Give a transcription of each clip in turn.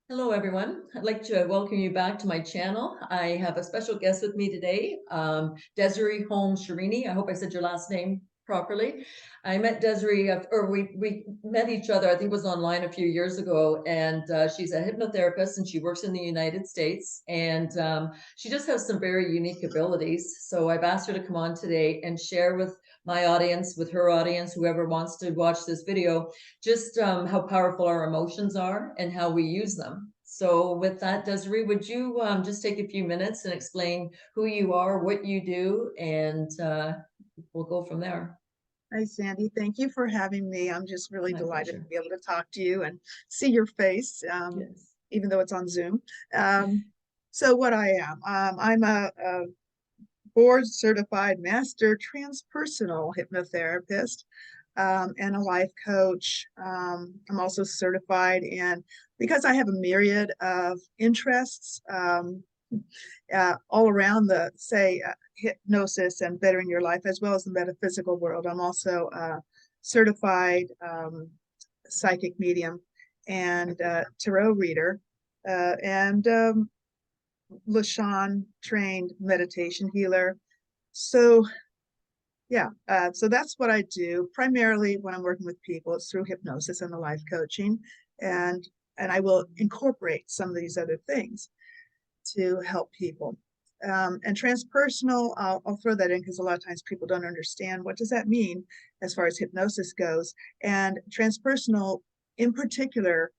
Hello, everyone. I'd like to welcome you back to my channel. I have a special guest with me today, Desiree Holmes Scherini. I hope I said your last name properly. I met Desiree, or we met each other, I think it was online a few years ago, and she's a hypnotherapist and she works in the United States, and she just has some very unique abilities. So I've asked her to come on today and share with my audience, with her audience, whoever wants to watch this video, just how powerful our emotions are and how we use them. So with that, Desiree, would you just take a few minutes and explain who you are, what you do, and we'll go from there. Hi, Sandy. Thank you for having me. I'm just really My delighted to pleasure. be able to talk to you and see your face, Yes. even though it's on Zoom. Um, so what I am, I'm a board certified master transpersonal hypnotherapist and a life coach. I'm also certified in, because I have a myriad of interests, all around the, say, hypnosis and bettering your life, as well as the metaphysical world. I'm also a certified psychic medium and tarot reader and Lashan trained meditation healer. So yeah, so that's what I do primarily when I'm working with people. It's through hypnosis and the life coaching, and I will incorporate some of these other things to help people. And transpersonal, I'll throw that in because a lot of times people don't understand what does that mean as far as hypnosis goes. And transpersonal, in particular,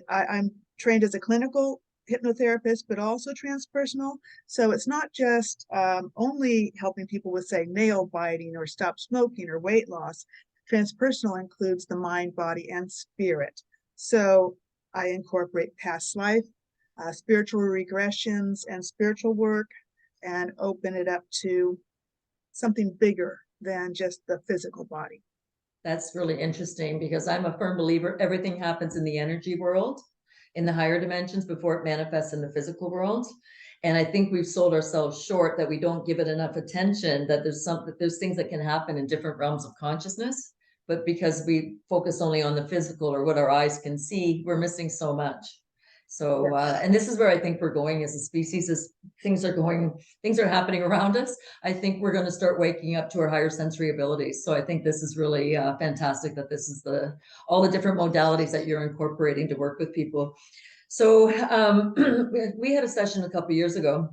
I'm trained as a clinical hypnotherapist, but also transpersonal. So it's not just only helping people with, say, nail biting or stop smoking or weight loss. Transpersonal includes the mind, body, and spirit. So I incorporate past life, spiritual regressions and spiritual work, and open it up to something bigger than just the physical body. That's really interesting because I'm a firm believer everything happens in the energy world, in the higher dimensions before it manifests in the physical world. And I think we've sold ourselves short that we don't give it enough attention, that there's things that can happen in different realms of consciousness. But because we focus only on the physical or what our eyes can see, we're missing so much. So, Yes. and this is where I think we're going as a species, as things are happening around us. I think we're going to start waking up to our higher sensory abilities. So I think this is really fantastic that this is all the different modalities that you're incorporating to work with people. So we had a session a couple of years ago,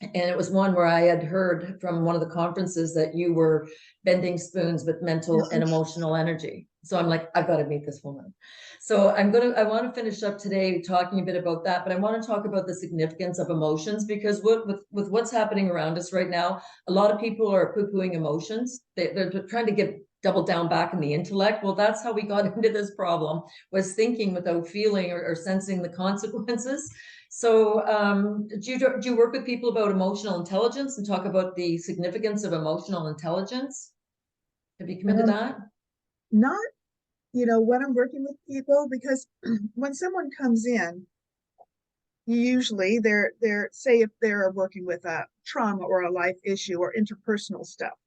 and it was one where I had heard from one of the conferences that you were bending spoons with mental and emotional energy. So I'm like, I've got to meet this woman. So I want to finish up today talking a bit about that, but I want to talk about the significance of emotions, because with what's happening around us right now, a lot of people are poo-pooing emotions. They're trying to get double down back in the intellect. Well, that's how we got into this problem, was thinking without feeling or sensing the consequences. So do you work with people about emotional intelligence and talk about the significance of emotional intelligence? Have you come into Um, that? Not, when I'm working with people, because when someone comes in, usually they're say if they're working with a trauma or a life issue or interpersonal stuff.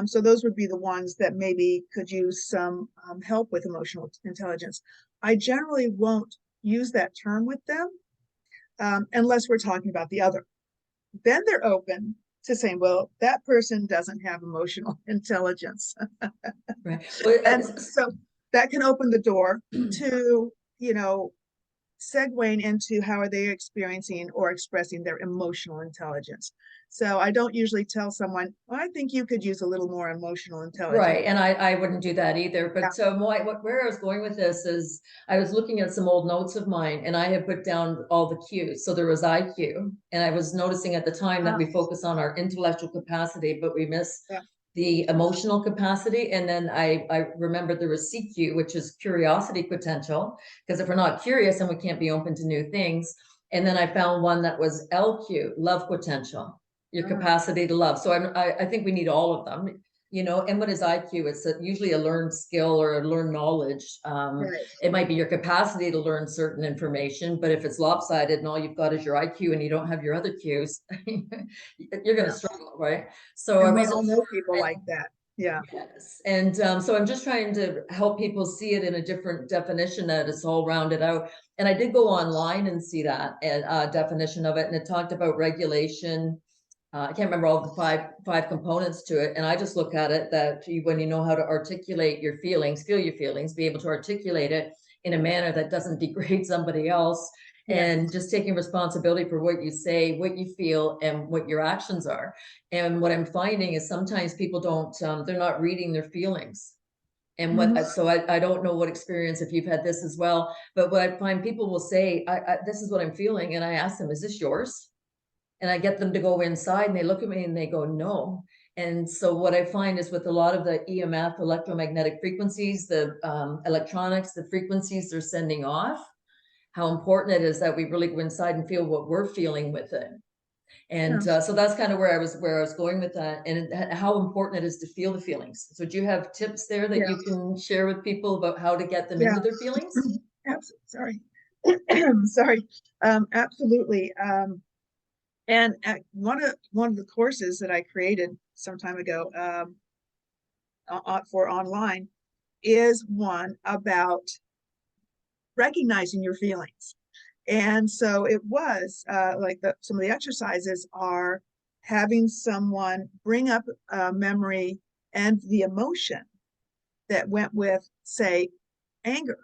So those would be the ones that maybe could use some help with emotional intelligence. I generally won't use that term with them unless we're talking about the other. Then they're open to saying, well, that person doesn't have emotional intelligence. Right. Well, And so that can open the door to, segueing into how are they experiencing or expressing their emotional intelligence. So I don't usually tell someone, well, I think you could use a little more emotional intelligence. right. And I wouldn't do that either. Yeah. But so where I was going with this is I was looking at some old notes of mine and I had put down all the cues. So there was IQ. And I was noticing at the time that Uh, we focus on our intellectual capacity, but we miss yeah. the emotional capacity. And then I remembered there was CQ, which is curiosity potential, because if we're not curious, then we can't be open to new things. And then I found one that was LQ, love potential, your capacity to love. So I think we need all of them. And what is IQ? It's usually a learned skill or a learned knowledge. Right. It might be your capacity to learn certain information, but if it's lopsided and all you've got is your IQ and you don't have your other cues, you're going to Yeah. struggle, right? So I And we wasn't all know people sure. like that. Yeah. Yes. And so I'm just trying to help people see it in a different definition, that it's all rounded out. And I did go online and see that definition of it, and it talked about regulation. I can't remember all the five components to it. And I just look at it that when you know how to articulate your feelings, feel your feelings, be able to articulate it in a manner that doesn't degrade somebody else, Yeah. and just taking responsibility for what you say, what you feel, and what your actions are. And what I'm finding is sometimes people don't, they're not reading their feelings. And Mhm. so I don't know what experience, if you've had this as well, but what I find people will say, this is what I'm feeling. And I ask them, is this yours? And I get them to go inside, and they look at me and they go, no. And so what I find is with a lot of the EMF, electromagnetic frequencies, the electronics, the frequencies they're sending off, how important it is that we really go inside and feel what we're feeling with it. And Yeah. so that's kind of where I was going with that, and how important it is to feel the feelings. So do you have tips there that Yeah. you can share with people about how to get them Yeah. into their feelings? Sorry. Sorry. Absolutely. And one of the courses that I created some time ago for online is one about recognizing your feelings. And so it was like some of the exercises are having someone bring up a memory and the emotion that went with, say, anger,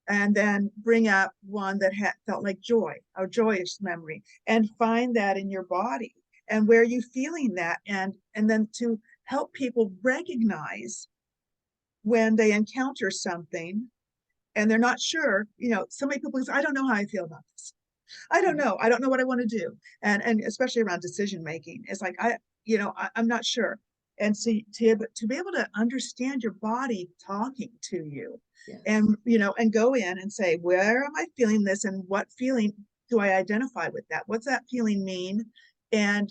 and then bring up one that had felt like joy, a joyous memory, and find that in your body and where you feeling that, and then to help people recognize when they encounter something and they're not sure. So many people say, I don't know how I feel about this. I don't know what I want to do. And especially around decision making, it's like, I'm not sure. And so to be able to understand your body talking to you, Yes. and go in and say, where am I feeling this, and what feeling do I identify with that? What's that feeling mean? And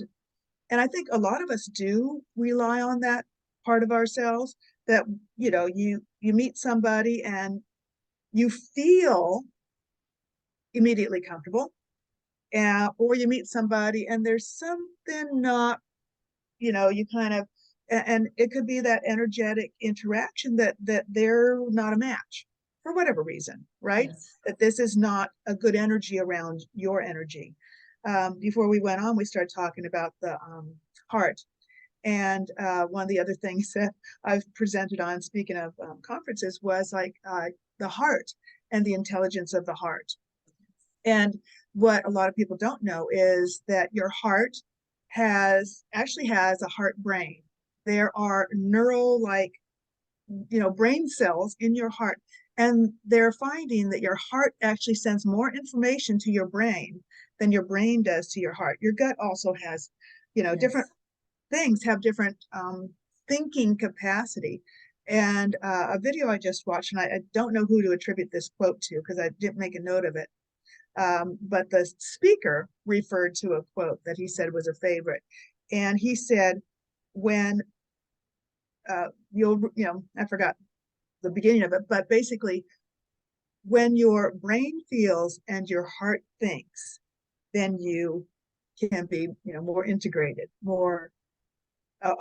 I think a lot of us do rely on that part of ourselves, that you meet somebody and you feel immediately comfortable, or you meet somebody and there's something not, you kind of, and it could be that energetic interaction that they're not a match for whatever reason, right? Yes. That this is not a good energy around your energy. Before we went on, we started talking about the heart. And one of the other things that I've presented on, speaking of conferences, was like the heart and the intelligence of the heart. And what a lot of people don't know is that your heart actually has a heart brain. There are neural, like, brain cells in your heart. And they're finding that your heart actually sends more information to your brain than your brain does to your heart. Your gut also has, Yes. different things have different thinking capacity. And a video I just watched, and I don't know who to attribute this quote to because I didn't make a note of it. But the speaker referred to a quote that he said was a favorite. And he said, when I forgot the beginning of it, but basically, when your brain feels and your heart thinks, then you can be, more integrated, more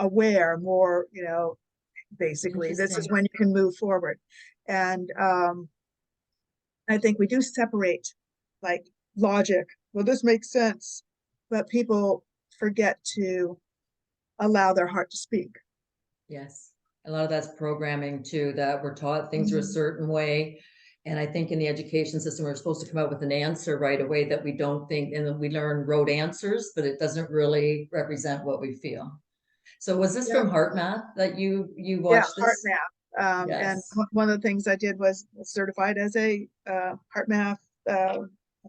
aware, more, basically, this is when you can move forward. And I think we do separate, like, logic. Well, this makes sense, but people forget to allow their heart to speak. Yes. A lot of that's programming too, that we're taught things are a certain way. And I think in the education system, we're supposed to come out with an answer right away that we don't think, and then we learn rote answers, but it doesn't really represent what we feel. So was this Yeah. from Heart Math that you Yeah, watched heart this? math. And Yes. one of the things I did was certified as a heart math, I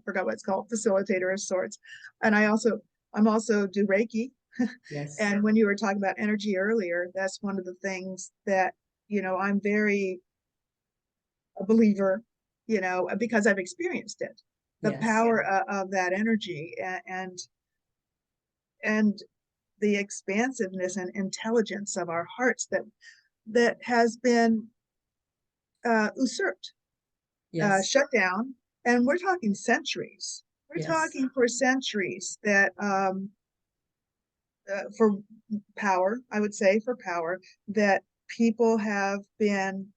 forgot what it's called, facilitator of sorts. And I'm also do Reiki. Yes. And when you were talking about energy earlier, that's one of the things that, I'm very a believer, because I've experienced it, the Yes. power of that energy, and the expansiveness and intelligence of our hearts that has been usurped, Yes. shut down. And we're talking centuries. We're Yes. talking for centuries that for power, I would say for power, that people have been,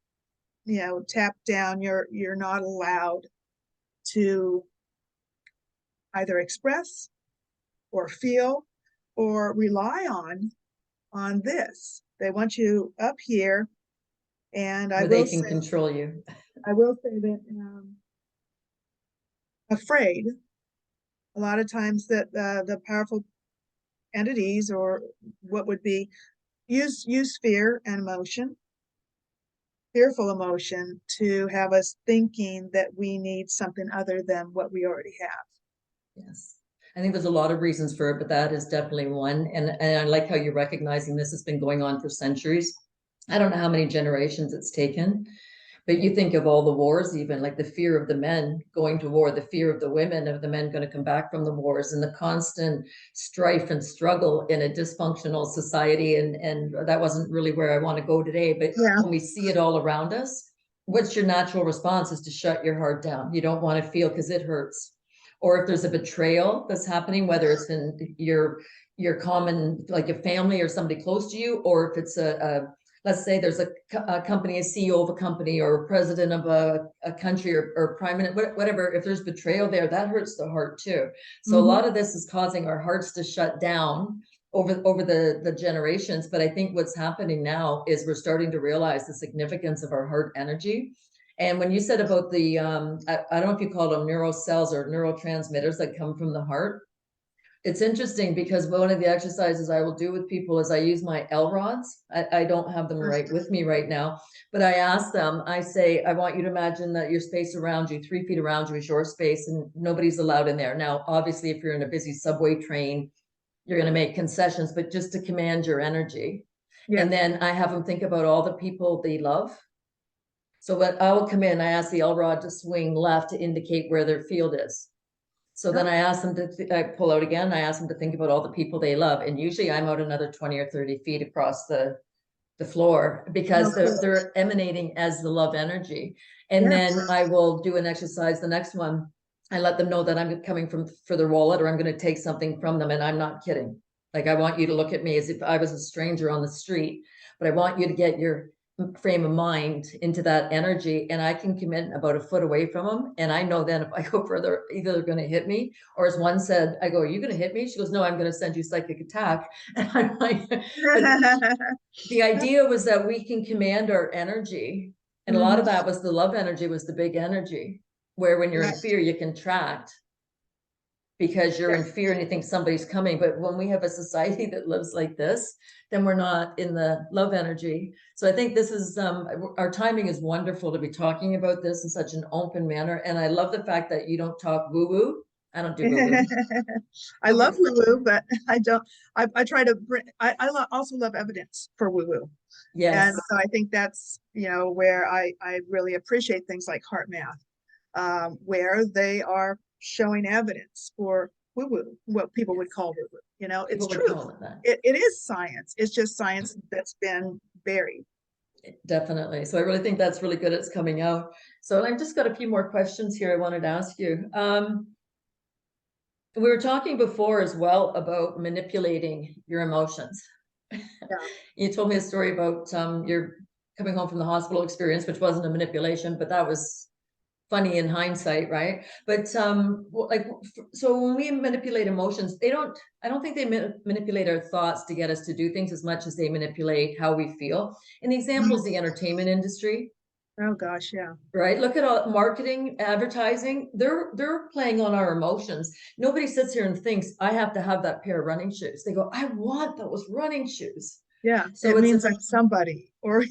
tapped down. You're not allowed to either express or feel or rely on this. They want you up here. And Where they can control you. I will say that afraid a lot of times that the powerful entities, or what would be, use fear and emotion, fearful emotion, to have us thinking that we need something other than what we already have. Yes. I think there's a lot of reasons for it, but that is definitely one. And I like how you're recognizing this has been going on for centuries. I don't know how many generations it's taken, but you think of all the wars, even like the fear of the men going to war, the fear of the women, of the men going to come back from the wars, and the constant strife and struggle in a dysfunctional society. And that wasn't really where I want to go today. But Yeah. when we see it all around us, what's your natural response is to shut your heart down. You don't want to feel because it hurts. Or if there's a betrayal that's happening, whether it's in your common, like a family or somebody close to you, or if it's let's say there's a company, a CEO of a company, or a president of a country, or prime minister, whatever, if there's betrayal there, that hurts the heart too. So a lot of this is causing our hearts to shut down over the generations. But I think what's happening now is we're starting to realize the significance of our heart energy. And when you said about the, I don't know if you call them neural cells or neurotransmitters that come from the heart, it's interesting because one of the exercises I will do with people is I use my L rods. I don't have them right with me right now, but I ask them, I say, I want you to imagine that your space around you, 3 feet around you is your space and nobody's allowed in there. Now, obviously, if you're in a busy subway train, you're going to make concessions, but just to command your energy. Yeah. And then I have them think about all the people they love. So when I will come in, I ask the L rod to swing left to indicate where their field is. So then I ask them to, I pull out again, I ask them to think about all the people they love. And usually I'm out another 20 or 30 feet across the floor because they're emanating as the love energy. And then I will do an exercise, the next one, I let them know that I'm coming for their wallet, or I'm going to take something from them. And I'm not kidding. Like, I want you to look at me as if I was a stranger on the street, but I want you to get your frame of mind into that energy, and I can come in about a foot away from them, and I know then if I go further, either they're going to hit me, or as one said, I go, are you going to hit me? She goes, no, I'm going to send you psychic attack. And I'm like, the idea was that we can command our energy, and a lot of that was the love energy, was the big energy, where when you're in fear, you contract because you're in fear and you think somebody's coming. But when we have a society that lives like this, then we're not in the love energy. So I think this is, our timing is wonderful to be talking about this in such an open manner. And I love the fact that you don't talk woo-woo. I don't do woo-woo. I love woo-woo, but I don't, I try to bring, also love evidence for woo-woo. Yes. And so I think that's, where I really appreciate things like heart math, where they are showing evidence for woo-woo, what people would call woo-woo. It's true. It is science. It's just science that's been buried. Definitely. So I really think that's really good. It's coming out. So I've just got a few more questions here I wanted to ask you. We were talking before as well about manipulating your emotions. Yeah. You told me a story about your coming home from the hospital experience, which wasn't a manipulation, but that was funny in hindsight, right? But so when we manipulate emotions, I don't think they manipulate our thoughts to get us to do things as much as they manipulate how we feel. And the example is the entertainment industry. Oh gosh, yeah. Right. Look at all marketing, advertising. They're playing on our emotions. Nobody sits here and thinks I have to have that pair of running shoes. They go, I want those running shoes. Yeah, so it means I'm somebody, or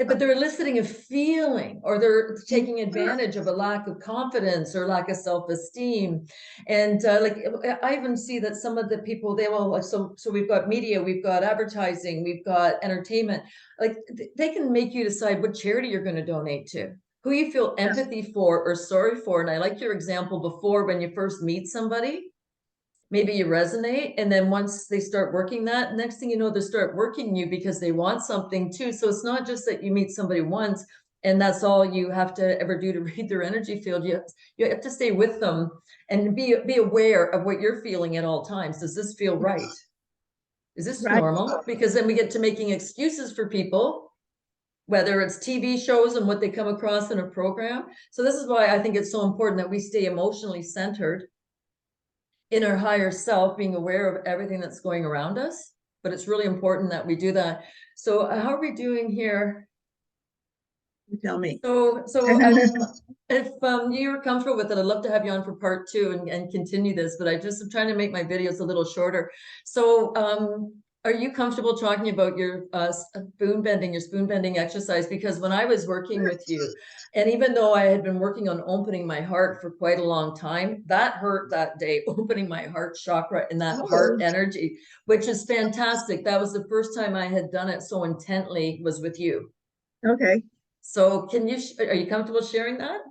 but they're eliciting a feeling, or they're taking advantage of a lack of confidence or lack of self-esteem. And like I even see that some of the people, they will, so we've got media, we've got advertising, we've got entertainment, like they can make you decide what charity you're going to donate to, who you feel empathy for or sorry for. And I like your example before, when you first meet somebody, maybe you resonate, and then once they start working that, next thing you know, they start working you because they want something too. So it's not just that you meet somebody once and that's all you have to ever do to read their energy field. You have to stay with them and be aware of what you're feeling at all times. Does this feel right? Is this Right. normal? Because then we get to making excuses for people, whether it's TV shows and what they come across in a program. So this is why I think it's so important that we stay emotionally centered in our higher self, being aware of everything that's going around us. But it's really important that we do that. So how are we doing here? You tell me. So if you're comfortable with it, I'd love to have you on for part two and continue this, but I just am trying to make my videos a little shorter. So are you comfortable talking about your spoon bending exercise? Because when I was working with you, and even though I had been working on opening my heart for quite a long time, that hurt that day, opening my heart chakra and that heart energy, which is fantastic. That was the first time I had done it so intently was with you. Okay. So can you, are you comfortable sharing that?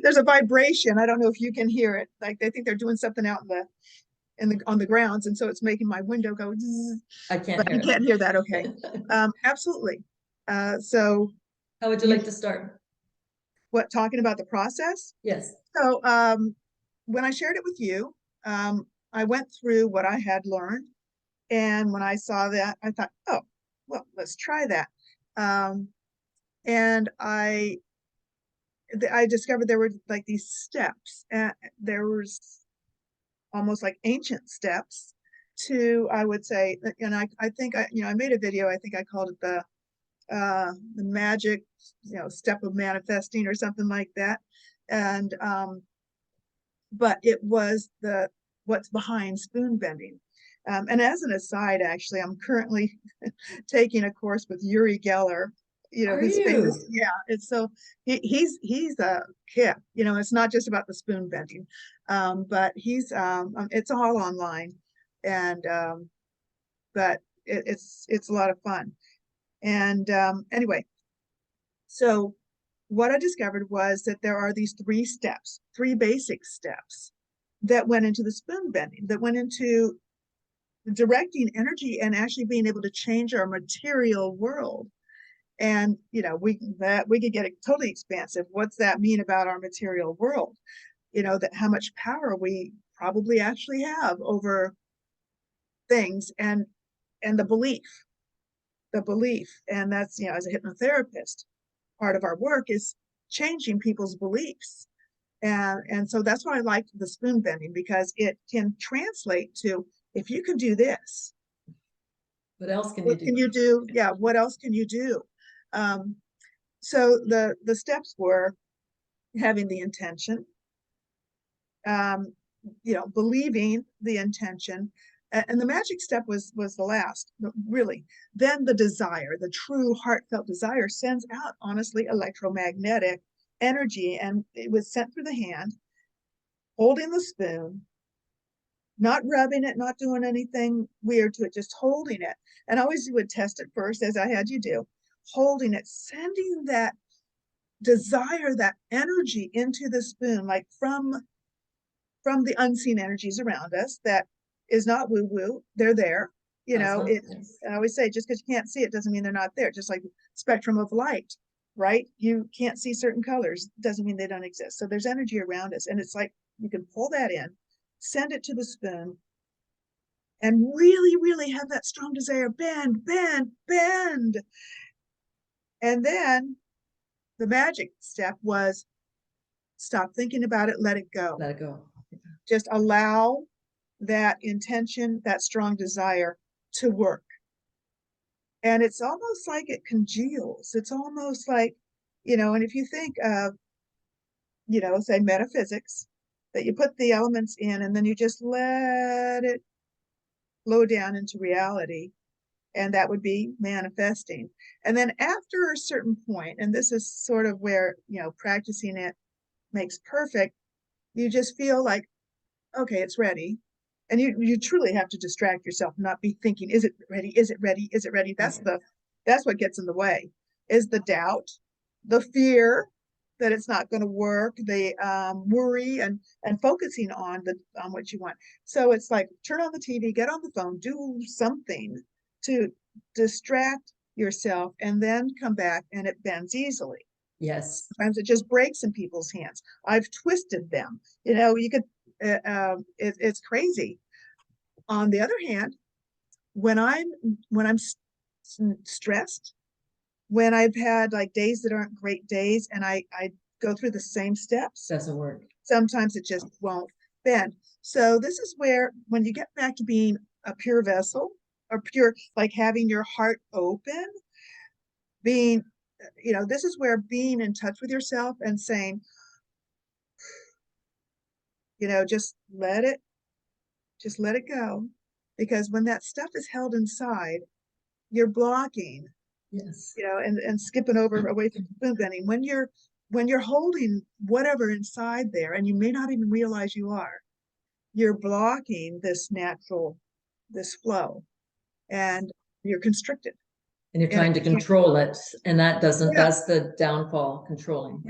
There's a vibration. I don't know if you can hear it. Like they think they're doing something out in the on the grounds, and so it's making my window go zzz, I can't but hear you it. can't hear that. Okay. Absolutely. So How would you like to start? what, talking about the process? Yes. So when I shared it with you, I went through what I had learned. And when I saw that, I thought, oh, well, let's try that. And I discovered there were like these steps, and there was almost like ancient steps to, I would say, and I think I made a video. I think I called it the magic, step of manifesting or something like that. And but it was what's behind spoon bending. And as an aside, actually, I'm currently taking a course with Uri Geller, Are who's you? famous. Yeah, it's so he's a kid. It's not just about the spoon bending, but it's all online, and but it's a lot of fun. And anyway, so what I discovered was that there are these three basic steps that went into the spoon bending, that went into directing energy and actually being able to change our material world. And we could get it totally expansive. What's that mean about our material world? That how much power we probably actually have over things, and the belief. And that's, as a hypnotherapist, part of our work is changing people's beliefs. And so that's why I liked the spoon bending, because it can translate to, if you can do this, What else can you what do? can you do? Yeah, what else can you do? Um, so the steps were having the intention, believing the intention, and the magic step was the last, really. Then the desire, the true heartfelt desire, sends out, honestly, electromagnetic energy, and it was sent through the hand, holding the spoon, not rubbing it, not doing anything weird to it, just holding it. And I always would test it first, as I had you do, holding it, sending that desire, that energy into the spoon, like from the unseen energies around us. That is not woo woo. They're there. Yes. I always say, just because you can't see it doesn't mean they're not there. Just like spectrum of light, right? You can't see certain colors, doesn't mean they don't exist. So there's energy around us, and it's like you can pull that in, send it to the spoon, and really, really have that strong desire, bend, bend, bend. And then the magic step was stop thinking about it, let it go. Let it go. Just allow that intention, that strong desire to work. And it's almost like it congeals. It's almost like, and if you think of, say metaphysics, that you put the elements in and then you just let it flow down into reality, and that would be manifesting. And then after a certain point, and this is sort of where, practicing it makes perfect, you just feel like, okay, it's ready. And you truly have to distract yourself, not be thinking, is it ready? Is it ready? Is it ready? That's what gets in the way, is the doubt, the fear that it's not going to work, the worry, and focusing on what you want. So it's like, turn on the TV, get on the phone, do something to distract yourself, and then come back, and it bends easily. Yes. Sometimes it just breaks in people's hands. I've twisted them. You could it's crazy. On the other hand, when I'm stressed, when I've had like days that aren't great days, and I go through the same steps, Doesn't work. sometimes it just won't bend. So this is where, when you get back to being a pure vessel, or pure, like having your heart open, being, this is where being in touch with yourself and saying, just let it go. Because when that stuff is held inside, you're blocking, Yes. and skipping over away from spoon bending. When you're holding whatever inside there, and you may not even realize you're blocking this flow, and you're constricted. And you're And trying to control it. And that's the downfall, controlling.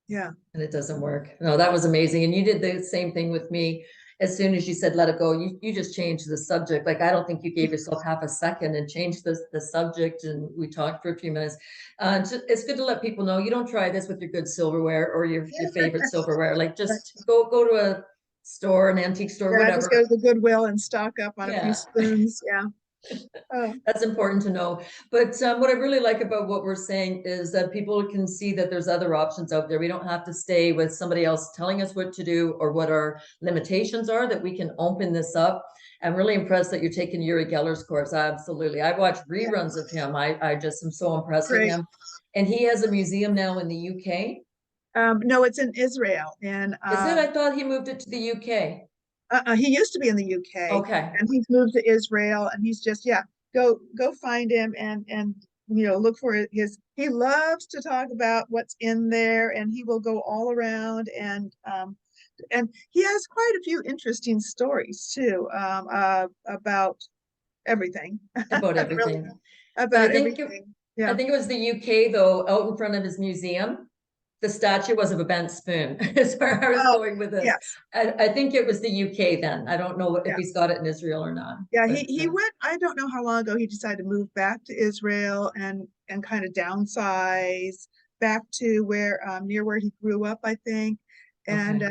Yeah. And it doesn't work. No, that was amazing. And you did the same thing with me. As soon as you said, let it go, you just changed the subject. Like, I don't think you gave yourself half a second and changed the subject. And we talked for a few minutes. It's good to let people know you don't try this with your good silverware or your favorite silverware. Like, just go to a store, an antique store, Yeah, whatever. just go to the Goodwill and stock up on a few spoons. Yeah. That's important to know. But what I really like about what we're saying is that people can see that there's other options out there. We don't have to stay with somebody else telling us what to do or what our limitations are, that we can open this up. I'm really impressed that you're taking Uri Geller's course. Absolutely. I watch reruns of him. I just am so impressed with him. And he has a museum now in the UK. No, it's in Israel. And is it? I thought he moved it to the UK. He used to be in the UK. Okay. And he's moved to Israel, and he's just, go find him, and look for he loves to talk about what's in there, and he will go all around, and he has quite a few interesting stories too, about everything. About everything. Really, about everything. I think it was the UK though, out in front of his museum. The statue was of a bent spoon. Is where I was going with this. Yes. I think it was the UK then. I don't know if he's got it in Israel or not. Yeah, he went, I don't know how long ago he decided to move back to Israel and kind of downsize back to where near where he grew up, I think. And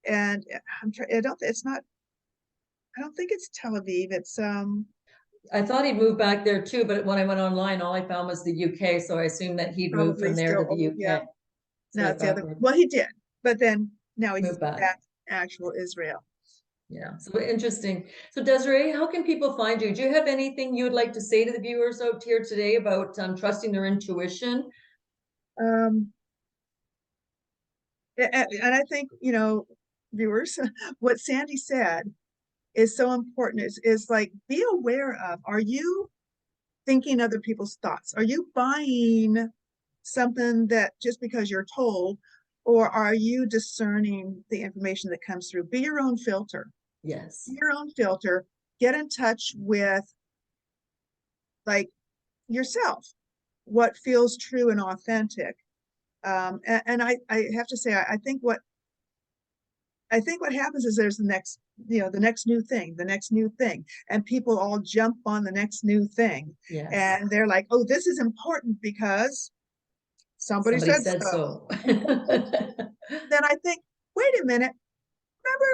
and I don't think it's Tel Aviv. It's I thought he'd moved back there too, but when I went online, all I found was the UK. So I assumed that he'd moved from there to the UK. Yeah. So no, it's the other. Well, he did, but then now he's moved back to actual Israel. Yeah, so interesting. So Desiree, how can people find you? Do you have anything you would like to say to the viewers out here today about trusting their intuition? And I think, viewers, what Sandy said is so important. Is like, be aware of, are you thinking other people's thoughts? Are you buying something that just because you're told, or are you discerning the information that comes through? Be your own filter. Yes. Be your own filter. Get in touch with like yourself, what feels true and authentic. And I have to say, I think what happens is there's the next new thing, and people all jump on the next new thing. Yes. And they're like, oh, this is important because somebody said so. Then I think, wait a minute, remember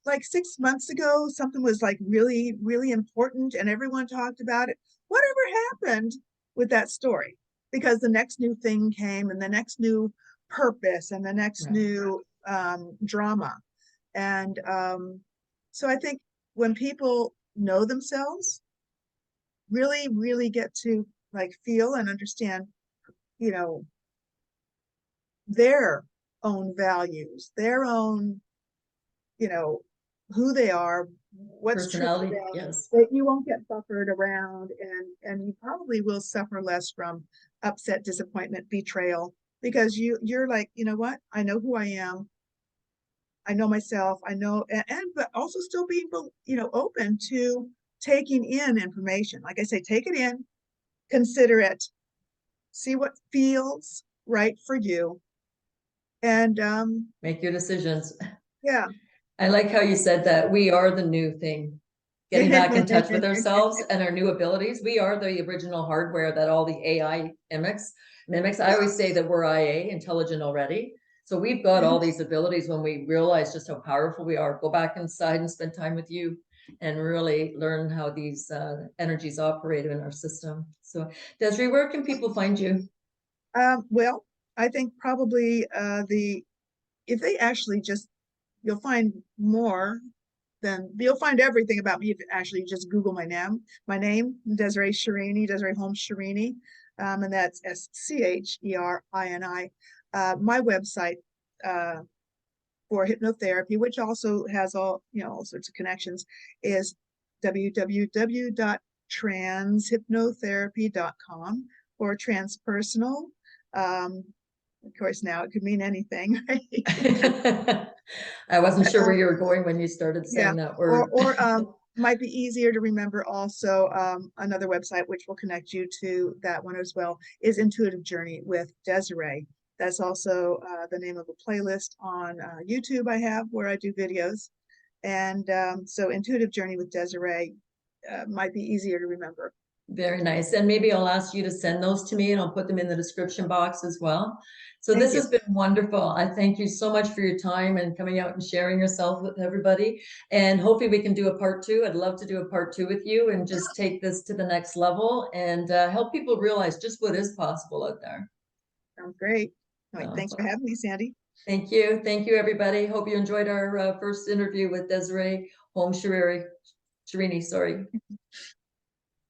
like 6 months ago, something was like really, really important and everyone talked about it. Whatever happened with that story? Because the next new thing came, and the next new purpose, and the next new drama. And so I think when people know themselves, really, really get to like feel and understand, their own values, their own, who they are, what's personality, true for them, yes, that you won't get buffered around, and you probably will suffer less from upset, disappointment, betrayal, because you're like, you know what, I know who I am, I know myself, I know, but also still being, open to taking in information. Like I say, take it in, consider it, see what feels right for you, and make your decisions. Yeah. I like how you said that we are the new thing. Getting back in touch with ourselves and our new abilities. We are the original hardware that all the AI mimics. I always say that we're IA, intelligent already. So we've got all these abilities when we realize just how powerful we are. Go back inside and spend time with you. and really learn how these energies operate in our system. So Desiree, where can people find you? Well, I think probably if they actually just, you'll find more than, you'll find everything about me if actually you just Google my name, Desiree Scherini, Desiree Holmes Scherini, and that's Scherini. My website for hypnotherapy, which also has all sorts of connections, is www.transhypnotherapy.com, or transpersonal. Of course, now it could mean anything, right? I wasn't sure where you were going when you started saying that word. Or might be easier to remember also, another website which will connect you to that one as well is Intuitive Journey with Desiree. That's also the name of a playlist on YouTube I have where I do videos. And so Intuitive Journey with Desiree might be easier to remember. Very nice. And maybe I'll ask you to send those to me and I'll put them in the description box as well. So Thank this you. has been wonderful. I thank you so much for your time and coming out and sharing yourself with everybody. And hopefully we can do a part 2. I'd love to do a part 2 with you and just take this to the next level and help people realize just what is possible out there. Sounds great. All right, thanks for having me, Sandy. Thank you. Thank you, everybody. Hope you enjoyed our first interview with Desiree Holmes Scherini. Sorry.